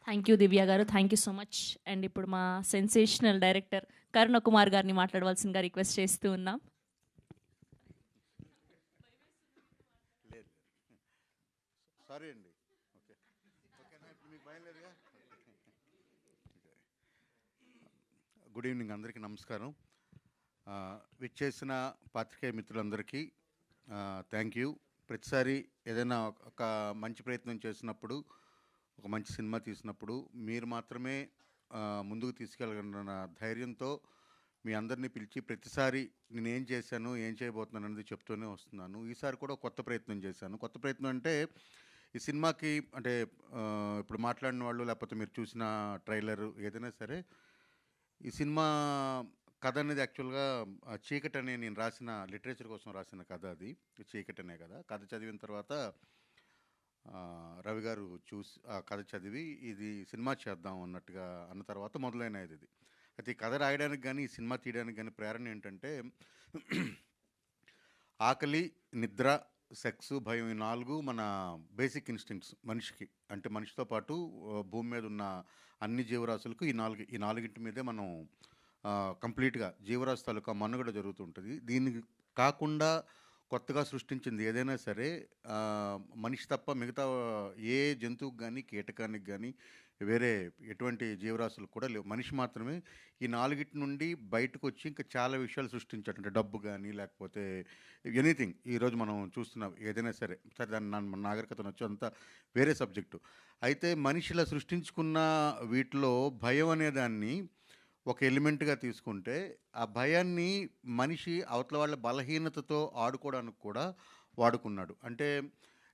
Thank you దివ్య గారు, thank you so much. And ఇప్పుడు మా సెన్సేషనల్ డైరెక్టర్ కరుణ కుమార్ గారిని మాట్లాడవలసిందిగా రిక్వెస్ట్ చేస్తూ ఉన్నాం. లేదు, సారీ అండి. ఓకే, ఓకేనా, ఇప్పుడు మీకు భయం లేదుగా. గుడ్ ఈవినింగ్, అందరికీ నమస్కారం. విచ్చేసిన పాత్రికేయ మిత్రులందరికీ థ్యాంక్ యూ. ప్రతిసారి ఏదైనా ఒక మంచి ప్రయత్నం చేసినప్పుడు, ఒక మంచి సినిమా తీసినప్పుడు మీరు మాత్రమే ముందుకు తీసుకెళ్ళగలన్న ధైర్యంతో మీ అందరినీ పిలిచి ప్రతిసారి నేనేం చేశాను, ఏం చేయబోతున్నాను అనేది చెప్తూనే వస్తున్నాను. ఈసారి కూడా కొత్త ప్రయత్నం చేశాను. కొత్త ప్రయత్నం అంటే ఈ సినిమాకి అంటే ఇప్పుడు మాట్లాడిన వాళ్ళు లేకపోతే మీరు చూసిన ట్రైలర్ ఏదైనా సరే, ఈ సినిమా కథ అనేది యాక్చువల్గా చీకటి అనే నేను రాసిన లిటరేచర్ కోసం రాసిన కథ. అది చీకటి అనే కథ చదివిన తర్వాత రవి గారు చూసి ఆ కథ చదివి ఇది సినిమా చేద్దాం అన్నట్టుగా అన్న తర్వాత మొదలైనది ఇది. అయితే ఈ కథ రాయడానికి కానీ ఈ సినిమా తీయడానికి కానీ ప్రేరణ ఏంటంటే ఆకలి, నిద్ర, సెక్స్, భయం, ఈ 4 మన బేసిక్ ఇన్స్టింక్ట్స్ మనిషికి. అంటే మనిషితో పాటు భూమి మీద ఉన్న అన్ని జీవరాశులకు ఈ నాలుగింటి మీదే మనం కంప్లీట్గా జీవరాశి తాలూకా మనుగడ జరుగుతుంటుంది. దీనికి కాకుండా కొత్తగా సృష్టించింది ఏదైనా సరే మనిషి తప్ప మిగతా ఏ జంతువుకి కానీ కీటకానికి కానీ వేరే ఎటువంటి జీవరాశులకు కూడా లేవు. మనిషి మాత్రమే ఈ 4 నుండి బయటకు వచ్చి ఇంకా చాలా విషయాలు సృష్టించాడు. అంటే డబ్బు కానీ లేకపోతే ఎనీథింగ్ ఈరోజు మనం చూస్తున్నాం ఏదైనా సరే. సరే, దాన్ని నాగరికత నచ్చు అంతా వేరే సబ్జెక్టు. అయితే మనిషిలా సృష్టించుకున్న వీటిలో భయం అనేదాన్ని ఒక ఎలిమెంట్గా తీసుకుంటే ఆ భయాన్ని మనిషి అవతల వాళ్ళ బలహీనతతో ఆడుకోవడానికి కూడా వాడుకున్నాడు. అంటే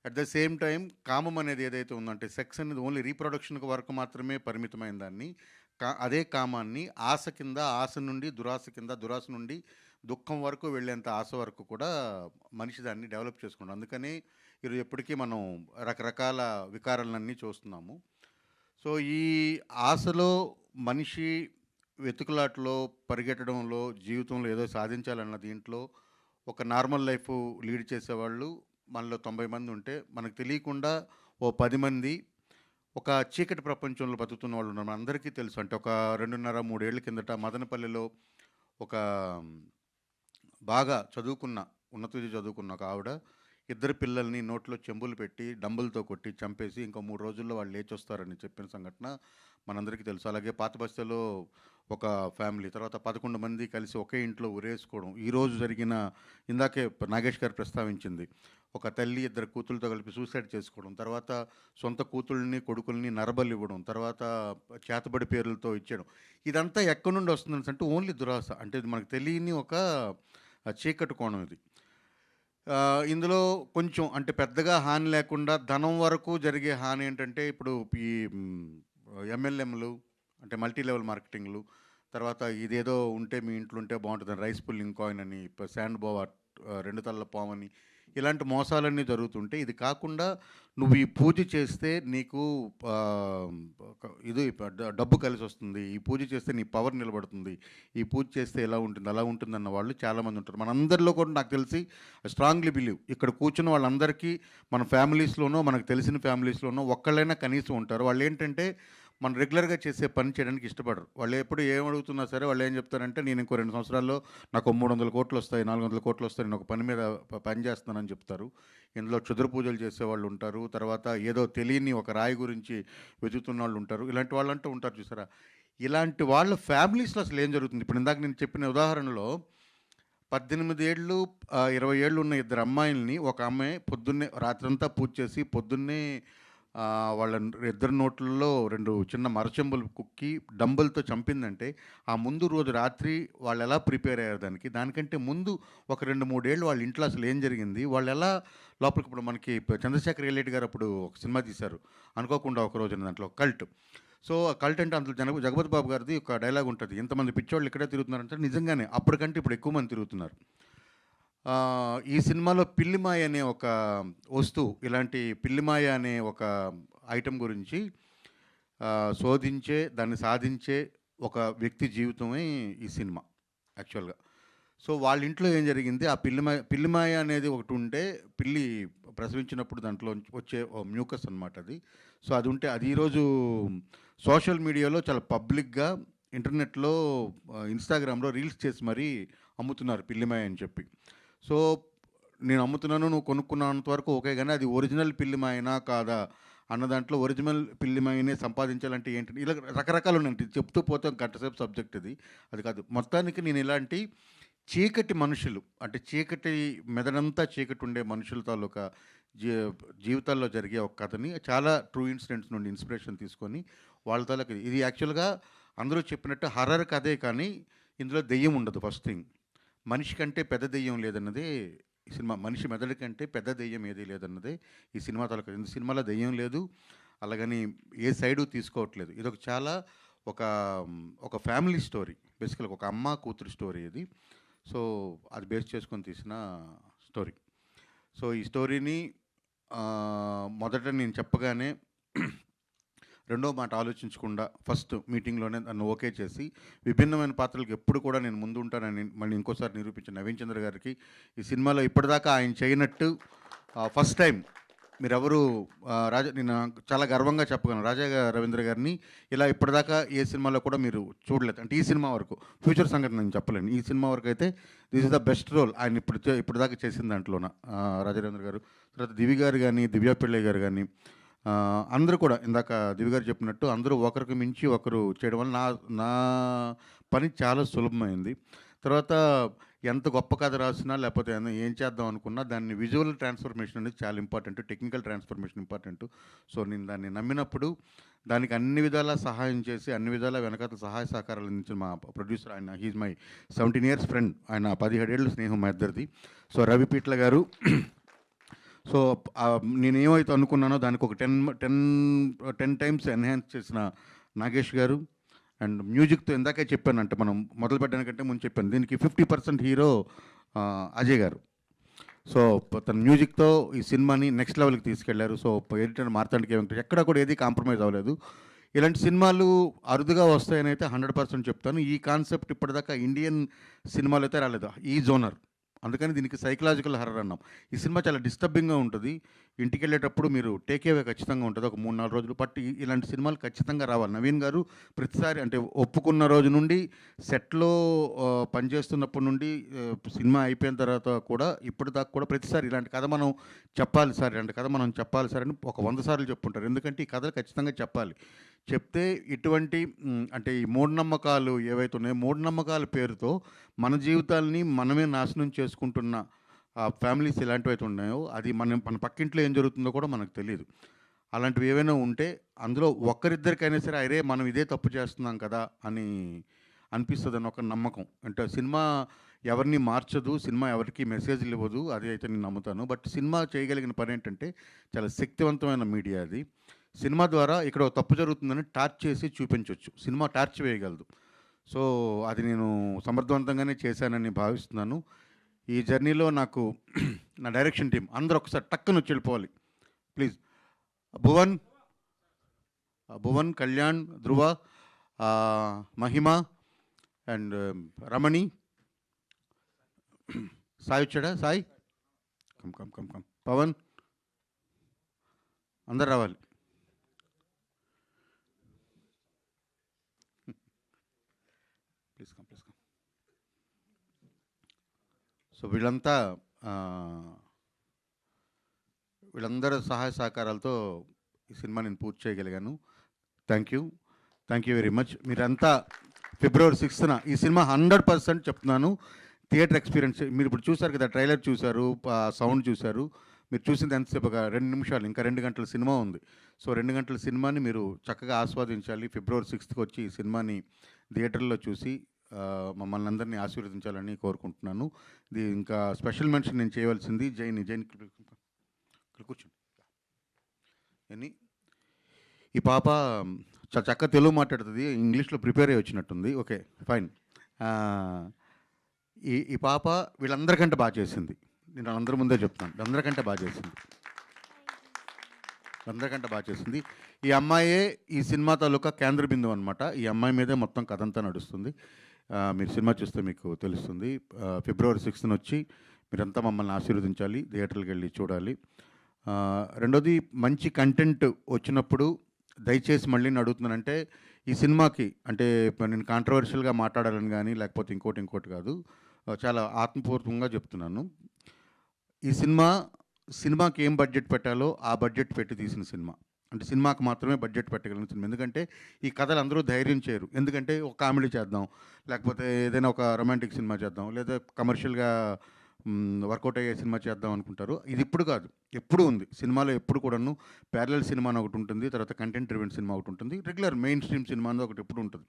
అట్ ద సేమ్ టైం కామం అనేది ఏదైతే ఉందంటే సెక్స్ అనేది ఓన్లీ రీప్రొడక్షన్కి వరకు మాత్రమే పరిమితమైన దాన్ని అదే కామాన్ని ఆశ నుండి దురాశ కింద, దురాశ నుండి దుఃఖం వరకు వెళ్ళేంత ఆశ వరకు కూడా మనిషి దాన్ని డెవలప్ చేసుకున్నాడు. అందుకని ఈరోజు ఎప్పటికీ మనం రకరకాల వికారాలన్నీ చూస్తున్నాము. సో ఈ ఆశలో మనిషి వెతుకులాటలో, పరిగెట్టడంలో, జీవితంలో ఏదో సాధించాలన్న దీంట్లో ఒక నార్మల్ లైఫ్ లీడ్ చేసేవాళ్ళు మనలో 90 మంది ఉంటే మనకు తెలియకుండా ఓ 10 మంది ఒక చీకటి ప్రపంచంలో బతుకుతున్న వాళ్ళు ఉన్నారు. మనందరికీ తెలుసు. అంటే ఒక 2.5-3 ఏళ్ల కిందట మదనపల్లిలో ఒక బాగా చదువుకున్న ఉన్నత విద్య చదువుకున్న ఒక ఆవిడ 2 పిల్లల్ని నోట్లో చెంబులు పెట్టి డంబులతో కొట్టి చంపేసి ఇంకో 3 రోజుల్లో వాళ్ళు లేచొస్తారని చెప్పిన సంఘటన మనందరికీ తెలుసు. అలాగే పాత బస్తీలో ఒక ఫ్యామిలీ, తర్వాత 11 మంది కలిసి ఒకే ఇంట్లో ఉరేసుకోవడం. ఈరోజు జరిగిన ఇందాకే నాగేష్ గారు ప్రస్తావించింది, ఒక తల్లి 2 కూతుళ్ళతో కలిపి సూసైడ్ చేసుకోవడం, తర్వాత సొంత కూతుళ్ళని కొడుకుల్ని నరబలి ఇవ్వడం, తర్వాత చేతబడి పేర్లతో ఇచ్చేయడం. ఇదంతా ఎక్కడి నుండి వస్తుందని అంటే ఓన్లీ దురాశ. అంటే ఇది మనకు తెలియని ఒక చీకటి కోణం ఇది. ఇందులో కొంచెం అంటే పెద్దగా హాని లేకుండా ధనం వరకు జరిగే హాని ఏంటంటే ఇప్పుడు ఈ ఎంఎల్ఎంలు అంటే మల్టీ లెవెల్ మార్కెటింగ్లు, తర్వాత ఇదేదో ఉంటే మీ ఇంట్లో ఉంటే బాగుంటుందని రైస్ పుల్లింగ్ కాయిన్ అని, శాండ్ బోవా 2 తలల పాము అని, ఇలాంటి మోసాలన్నీ జరుగుతుంటే ఇది కాకుండా నువ్వు ఈ పూజ చేస్తే నీకు ఇది డబ్బు కలిసి వస్తుంది, ఈ పూజ చేస్తే నీ పవర్ నిలబడుతుంది, ఈ పూజ చేస్తే ఎలా ఉంటుంది అలా ఉంటుందన్న వాళ్ళు చాలామంది ఉంటారు. మనందరిలో కూడా నాకు తెలిసి స్ట్రాంగ్లీ బిలీవ్ ఇక్కడ కూర్చున్న వాళ్ళందరికీ మన ఫ్యామిలీస్లోనో మనకు తెలిసిన ఫ్యామిలీస్లోనో ఒక్కళ్ళైనా కనీసం ఉంటారు. వాళ్ళు ఏంటంటే మనం రెగ్యులర్గా చేసే పని చేయడానికి ఇష్టపడరు. వాళ్ళు ఎప్పుడు ఏం అడుగుతున్నా సరే వాళ్ళు ఏం చెప్తారంటే నేను ఇంకో 2 సంవత్సరాల్లో నాకు 300 కోట్లు వస్తాయి, 400 కోట్లు వస్తాయి, నేను ఒక పని మీద పని చేస్తున్నానని చెప్తారు. ఇందులో క్షుద్ర పూజలు చేసేవాళ్ళు ఉంటారు, తర్వాత ఏదో తెలియని ఒక రాయి గురించి వెతుకుతున్న వాళ్ళు ఉంటారు. ఇలాంటి వాళ్ళు అంటూ ఉంటారు చూసారా. ఇలాంటి వాళ్ళ ఫ్యామిలీస్లో అసలు ఏం జరుగుతుంది? ఇప్పుడు ఇందాక నేను చెప్పిన ఉదాహరణలో 18 ఏళ్ళు 20 ఏళ్ళు ఉన్న 2 అమ్మాయిల్ని ఒక అమ్మాయి పొద్దున్నే రాత్రంతా పూజ చేసి పొద్దున్నే వాళ్ళ 2 నోట్లలో 2 చిన్న మరచెంబులు కుక్కి డంబులతో చంపిందంటే ఆ ముందు రోజు రాత్రి వాళ్ళు ఎలా ప్రిపేర్ అయ్యారు దానికంటే ముందు ఒక 2-3 ఏళ్ళు వాళ్ళ ఇంట్లో అసలు ఏం జరిగింది, వాళ్ళు ఎలా లోపలికి. ఇప్పుడు మనకి చంద్రశేఖర్ రెడ్డి గారు అప్పుడు ఒక సినిమా తీశారు అనుకోకుండా ఒక రోజున, దాంట్లో కల్ట్. సో ఆ కల్ట్ అంటే అందులో జగపతి బాబు గారిది ఒక డైలాగ్ ఉంటుంది, ఇంతమంది పిచ్చోళ్ళు ఇక్కడే తిరుగుతున్నారంటే నిజంగానే అప్పటికంటే ఇప్పుడు ఎక్కువ మంది తిరుగుతున్నారు. ఈ సినిమాలో పిల్లిమాయ అనే ఒక వస్తువు, ఇలాంటి పిల్లిమాయ అనే ఒక ఐటెం గురించి శోధించే దాన్ని సాధించే ఒక వ్యక్తి జీవితమే ఈ సినిమా యాక్చువల్గా. సో వాళ్ళ ఇంట్లో ఏం జరిగింది, ఆ పిల్లిమాయ అనేది ఒకటి ఉంటే పిల్లి ప్రసవించినప్పుడు దాంట్లో వచ్చే మ్యూకస్ అనమాట అది. సో అది ఉంటే అది ఈరోజు సోషల్ మీడియాలో చాలా పబ్లిక్గా ఇంటర్నెట్లో ఇన్స్టాగ్రామ్లో రీల్స్ చేసి మరీ అమ్ముతున్నారు పిల్లిమాయ అని చెప్పి. సో నేను అమ్ముతున్నాను, నువ్వు కొనుక్కున్నంత వరకు ఓకే, కానీ అది ఒరిజినల్ పిల్లిమాయనా కాదా అన్న దాంట్లో ఒరిజినల్ పిల్లిమాయనే సంపాదించాలంటే ఏంటి, ఇలా రకరకాలు ఉన్నాయి. చెప్తూ పోతే గంటసేపు సబ్జెక్ట్ ఇది, అది కాదు. మొత్తానికి నేను ఇలాంటి చీకటి మనుషులు, అంటే చీకటి మెదడంతా చీకటి ఉండే మనుషుల తాలూకా జీ జీవితాల్లో జరిగే ఒక కథని చాలా ట్రూ ఇన్సిడెంట్స్ నుండి ఇన్స్పిరేషన్ తీసుకొని వాళ్ళ తాలూకా ఇది యాక్చువల్గా అందరూ చెప్పినట్టు హర్రర్ కథే, కానీ ఇందులో దెయ్యం ఉండదు. ఫస్ట్ థింగ్, మనిషి కంటే పెద్ద దెయ్యం లేదన్నదే ఈ సినిమా. మనిషి మెదడు కంటే పెద్ద దెయ్యం ఏదీ లేదన్నదే ఈ సినిమా తాలూకా. ఈ సినిమాలో దెయ్యం లేదు, అలాగని ఏ సైడు తీసుకోవట్లేదు. ఇది ఒక చాలా ఒక ఒక ఫ్యామిలీ స్టోరీ, బేసికల్గా ఒక అమ్మ కూతురు స్టోరీ ఇది. సో అది బేస్ చేసుకొని తీసిన స్టోరీ. సో ఈ స్టోరీని మొదట నేను చెప్పగానే రెండో మాట ఆలోచించకుండా ఫస్ట్ మీటింగ్లోనే నన్ను ఓకే చేసి విభిన్నమైన పాత్రలకు ఎప్పుడు కూడా నేను ముందు ఉంటానని మళ్ళీ ఇంకోసారి నిరూపించిన నవీన్ చంద్ర గారికి, ఈ సినిమాలో ఇప్పటిదాకా ఆయన చేయనట్టు ఫస్ట్ టైం మీరెవరు రాజా, నేను చాలా గర్వంగా చెప్పగలను, రాజా రవీంద్ర గారిని ఇలా ఇప్పటిదాకా ఏ సినిమాలో కూడా మీరు చూడలేదు. అంటే ఈ సినిమా వరకు, ఫ్యూచర్ సంగతి నేను చెప్పలేను, ఈ సినిమా వరకు అయితే this is the best role ఆయన ఇప్పటిదాకా చేసిన దాంట్లోన. రాజా రవీంద్ర గారు, తర్వాత దివి గారు కానీ, దివ్యా పిళ్ళై గారు కానీ, అందరూ కూడా ఇందాక దివి గారు చెప్పినట్టు అందరూ ఒకరికి మించి ఒకరు చేయడం వల్ల నా పని చాలా సులభమైంది. తర్వాత ఎంత గొప్ప కథ రాసినా లేకపోతే ఏం చేద్దాం అనుకున్నా దాన్ని విజువల్ ట్రాన్స్ఫర్మేషన్ అనేది చాలా important, technical transformation important. So నేను దాన్ని నమ్మినప్పుడు దానికి అన్ని విధాలా సహాయం చేసి అన్ని విధాలా వెనకాల సహాయ సహకారాలు అందించిన మా ప్రొడ్యూసర్, ఆయన హీజ్ మై 17 years ఫ్రెండ్, ఆయన 17 ఏళ్ళు స్నేహం మా ఇద్దరిది. సో రవి పీట్ల గారు. సో నేనేమైతే అనుకున్నానో దానికి ఒక 10 times ఎన్హాన్స్ చేసిన నాగేష్ గారు. అండ్ మ్యూజిక్తో ఇందాకే చెప్పాను, అంటే మనం మొదలు పెట్టడానికంటే ముందు చెప్పాను, దీనికి 50% హీరో అజయ్ గారు. సో తన మ్యూజిక్తో ఈ సినిమాని నెక్స్ట్ లెవెల్కి తీసుకెళ్లారు. సో ఎడిటర్ మార్తాండికి వెంకటేష్ ఎక్కడ కూడా ఏది కాంప్రమైజ్ అవ్వలేదు. ఇలాంటి సినిమాలు అరుదుగా వస్తాయని అయితే 100% చెప్తాను. ఈ కాన్సెప్ట్ ఇప్పటిదాకా ఇండియన్ సినిమాలు అయితే రాలేదు, ఈ జోనర్. అందుకని దీనికి సైకలాజికల్ హర్రర్ అన్నాం. ఈ సినిమా చాలా డిస్టర్బింగ్గా ఉంటుంది, ఇంటికి వెళ్ళేటప్పుడు మీరు టేక్ అవే ఖచ్చితంగా ఉంటుంది ఒక 3-4 రోజులు. బట్ ఇలాంటి సినిమాలు ఖచ్చితంగా రావాలి. నవీన్ గారు ప్రతిసారి, అంటే ఒప్పుకున్న రోజు నుండి సెట్లో పనిచేస్తున్నప్పటి నుండి సినిమా అయిపోయిన తర్వాత కూడా ఇప్పటిదాకా కూడా ప్రతిసారి ఇలాంటి కథ మనం చెప్పాలి సార్, ఇలాంటి కథ మనం చెప్పాలి సార్ అని ఒక 100 సార్లు చెప్పుంటారు. ఎందుకంటే ఈ కథలు ఖచ్చితంగా చెప్పాలి. చెప్తే ఇటువంటి అంటే ఈ మూఢనమ్మకాలు ఏవైతే ఉన్నాయో, మూఢనమ్మకాల పేరుతో మన జీవితాలని మనమే నాశనం చేసుకుంటున్న ఫ్యామిలీస్ ఎలాంటివైతే ఉన్నాయో, అది మన పక్కింట్లో ఏం జరుగుతుందో కూడా మనకు తెలియదు. అలాంటివి ఏవైనా ఉంటే అందులో ఒక్కరిద్దరికైనా సరే అరే మనం ఇదే తప్పు చేస్తున్నాం కదా అని అనిపిస్తుందని ఒక నమ్మకం. అంటే సినిమా ఎవరిని మార్చదు, సినిమా ఎవరికి మెసేజ్లు ఇవ్వదు, అది అయితే నేను నమ్ముతాను. బట్ సినిమా చేయగలిగిన పని ఏంటంటే చాలా శక్తివంతమైన మీడియా అది. సినిమా ద్వారా ఇక్కడ ఒక తప్పు జరుగుతుందని టార్చ్ చేసి చూపించవచ్చు, సినిమా టార్చ్ వేయగలదు. సో అది నేను సమర్థవంతంగానే చేశానని భావిస్తున్నాను. ఈ జర్నీలో నాకు నా డైరెక్షన్ టీం అందరూ ఒకసారి టక్కున వచ్చి వెళ్ళిపోవాలి ప్లీజ్. భువన్, కళ్యాణ్, ధ్రువ, మహిమ అండ్ రమణి, సాయి వచ్చాడా? Sai come come come come, Pavan, అందరు రావాలి. Please come. సో వీళ్ళందరూ సహాయ సహకారాలతో ఈ సినిమా నేను పూర్తి చేయగలిగాను. Thank you very much. మీరంతా February 6th ఈ సినిమా 100% చెప్తున్నాను థియేటర్ ఎక్స్పీరియన్స్. మీరు ఇప్పుడు చూసారు కదా, ట్రైలర్ చూశారు, సౌండ్ చూశారు. మీరు చూసింది ఎంతసేపు? ఒక 2 నిమిషాలు, ఇంకా 2 గంటల సినిమా ఉంది. సో 2 గంటల సినిమాని మీరు చక్కగా ఆస్వాదించాలి. February 6th వచ్చి ఈ సినిమాని థియేటర్లో చూసి మమ్మల్ని అందరినీ ఆశీర్వదించాలని కోరుకుంటున్నాను. ఇది ఇంకా స్పెషల్ మెన్షన్ నేను చేయవలసింది జైన్ ఇక్కడ కూర్చోండి. అని ఈ పాప చాలా చక్కగా తెలుగు మాట్లాడుతుంది, ఇంగ్లీష్లో ప్రిపేర్ అయ్యి వచ్చినట్టుంది. Okay fine. ఈ పాప వీళ్ళందరికంటే బాగా చేసింది. నేను అందరి ముందే చెప్తున్నాను, అందరికంటే బాగా చేసింది. ఈ అమ్మాయే ఈ సినిమా తాలూకా కేంద్ర బిందువు అనమాట. ఈ అమ్మాయి మీదే మొత్తం కథ అంతా నడుస్తుంది. మీరు సినిమా చూస్తే మీకు తెలుస్తుంది. February 6th వచ్చి మీరంతా మమ్మల్ని ఆశీర్వదించాలి, థియేటర్కి వెళ్ళి చూడాలి. రెండోది మంచి కంటెంట్ వచ్చినప్పుడు దయచేసి మళ్ళీ నేను అడుగుతున్నానంటే ఈ సినిమాకి అంటే ఇప్పుడు నేను కాంట్రవర్షియల్గా మాట్లాడాలని కానీ లేకపోతే ఇంకోటి కాదు. చాలా ఆత్మపూర్వకంగా చెప్తున్నాను. ఈ సినిమాకి ఏం బడ్జెట్ పెట్టాలో ఆ బడ్జెట్ పెట్టి తీసిన సినిమా. అంటే సినిమాకి మాత్రమే బడ్జెట్ పెట్టగలిగిన సినిమా. ఎందుకంటే ఈ కథలు అందరూ ధైర్యం చేయరు. ఎందుకంటే ఒక కామెడీ చేద్దాం, లేకపోతే ఏదైనా ఒక రొమాంటిక్ సినిమా చేద్దాం, లేదా కమర్షియల్గా వర్కౌట్ అయ్యే సినిమా చేద్దాం అనుకుంటారు. ఇది ఇప్పుడు కాదు, ఎప్పుడు ఉంది. సినిమాలో ఎప్పుడు కూడాను ప్యారలల్ సినిమా అని ఒకటి ఉంటుంది, తర్వాత కంటెంట్ డ్రివెన్ సినిమా ఒకటి ఉంటుంది, రెగ్యులర్ మెయిన్ స్ట్రీమ్ సినిమా అనేది ఒకటి ఎప్పుడు ఉంటుంది.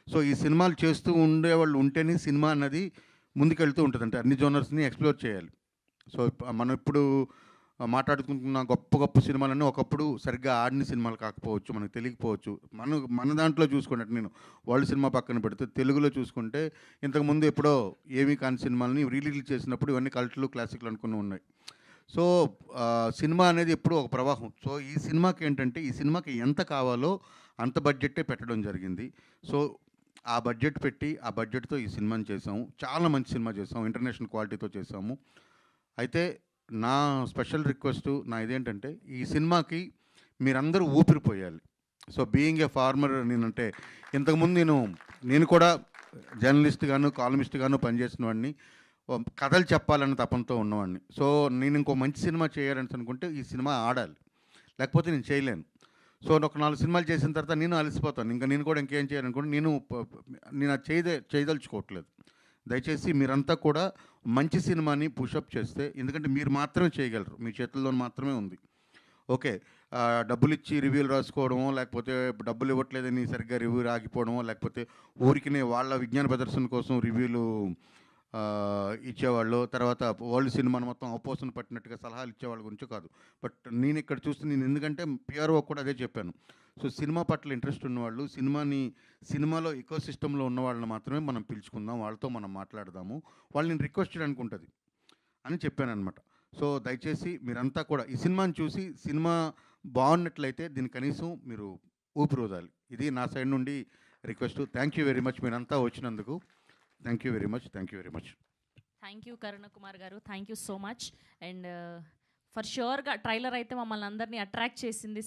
సో ఈ సినిమాలు చేస్తూ ఉండేవాళ్ళు ఉంటేనే సినిమా అన్నది ముందుకెళ్తూ ఉంటుంది. అంటే అన్ని జోనర్స్ని ఎక్స్ప్లోర్ చేయాలి. సో మనం ఇప్పుడు మాట్లాడుకుంటున్న గొప్ప గొప్ప సినిమాలన్నీ ఒకప్పుడు సరిగ్గా ఆడిన సినిమాలు కాకపోవచ్చు, మనకు తెలియకపోవచ్చు. మన దాంట్లో చూసుకుంటే నేను వరల్డ్ సినిమా పక్కన పెడితే తెలుగులో చూసుకుంటే ఇంతకుముందు ఎప్పుడో ఏమీ కాని సినిమాలని రిలీజ్ చేసినప్పుడు ఇవన్నీ కల్ట్లు క్లాసిక్లు అనుకుని ఉన్నాయి. సో సినిమా అనేది ఎప్పుడు ఒక ప్రవాహం. సో ఈ సినిమాకి ఏంటంటే ఈ సినిమాకి ఎంత కావాలో అంత బడ్జెట్టే పెట్టడం జరిగింది. సో ఆ బడ్జెట్ పెట్టి ఆ బడ్జెట్తో ఈ సినిమాని చేసాము. చాలా మంచి సినిమా చేసాము, ఇంటర్నేషనల్ క్వాలిటీతో చేసాము. అయితే నా స్పెషల్ రిక్వెస్ట్ నా ఇదేంటంటే ఈ సినిమాకి మీరందరూ ఊపిరిపోయాలి. సో బీయింగ్ ఏ ఫార్మర్ నేనంటే ఇంతకుముందు నేను కూడా జర్నలిస్ట్గాను కాలమిస్ట్గాను పనిచేసిన వాడిని, కథలు చెప్పాలన్న తపంతో ఉన్నవాడిని. సో నేను ఇంకో మంచి సినిమా చేయాలని అనుకుంటే ఈ సినిమా ఆడాలి, లేకపోతే నేను చేయలేను. సో ఒక 4 సినిమాలు చేసిన తర్వాత నేను అలసిపోతాను. ఇంకా నేను కూడా ఇంకేం చేయాలనుకుంటే నేను అది చేయదలుచుకోవట్లేదు. దయచేసి మీరంతా కూడా మంచి సినిమాని పుషప్ చేస్తే, ఎందుకంటే మీరు మాత్రమే చేయగలరు, మీ చేతుల్లో మాత్రమే ఉంది. ఓకే, డబ్బులు ఇచ్చి రివ్యూలు రాసుకోవడమో, లేకపోతే డబ్బులు ఇవ్వట్లేదని సరిగ్గా రివ్యూ ఆగిపోవడమో, లేకపోతే ఊరికినే వాళ్ళ విజ్ఞాన ప్రదర్శన కోసం రివ్యూలు ఇచ్చేవాళ్ళు, తర్వాత వరల్డ్ సినిమాను మొత్తం అపోసన పట్టినట్టుగా సలహాలు ఇచ్చేవాళ్ళ గురించి కాదు. బట్ నేను ఇక్కడ చూస్తే నేను ఎందుకంటే పిఆర్ఓ కూడా అదే చెప్పాను. సో సినిమా పట్ల ఇంట్రెస్ట్ ఉన్నవాళ్ళు, సినిమాలో ఎకో సిస్టంలో ఉన్న వాళ్ళని మాత్రమే మనం పిలుచుకుందాం, వాళ్ళతో మనం మాట్లాడదాము, వాళ్ళని రిక్వెస్ట్ చేయడానికి ఉంటుంది అని చెప్పాను అనమాట. సో దయచేసి మీరంతా కూడా ఈ సినిమాని చూసి సినిమా బాగున్నట్లయితే దీన్ని కనీసం మీరు ఊపిరోదాలి. ఇది నా సైడ్ నుండి request. Thank you very much మీరంతా వచ్చినందుకు. Thank you very much. Thank you Karuna Kumar గారు, thank you so much. And for ష్యూర్గా ట్రైలర్ అయితే మమ్మల్ని అందరినీ అట్రాక్ట్ చేసింది.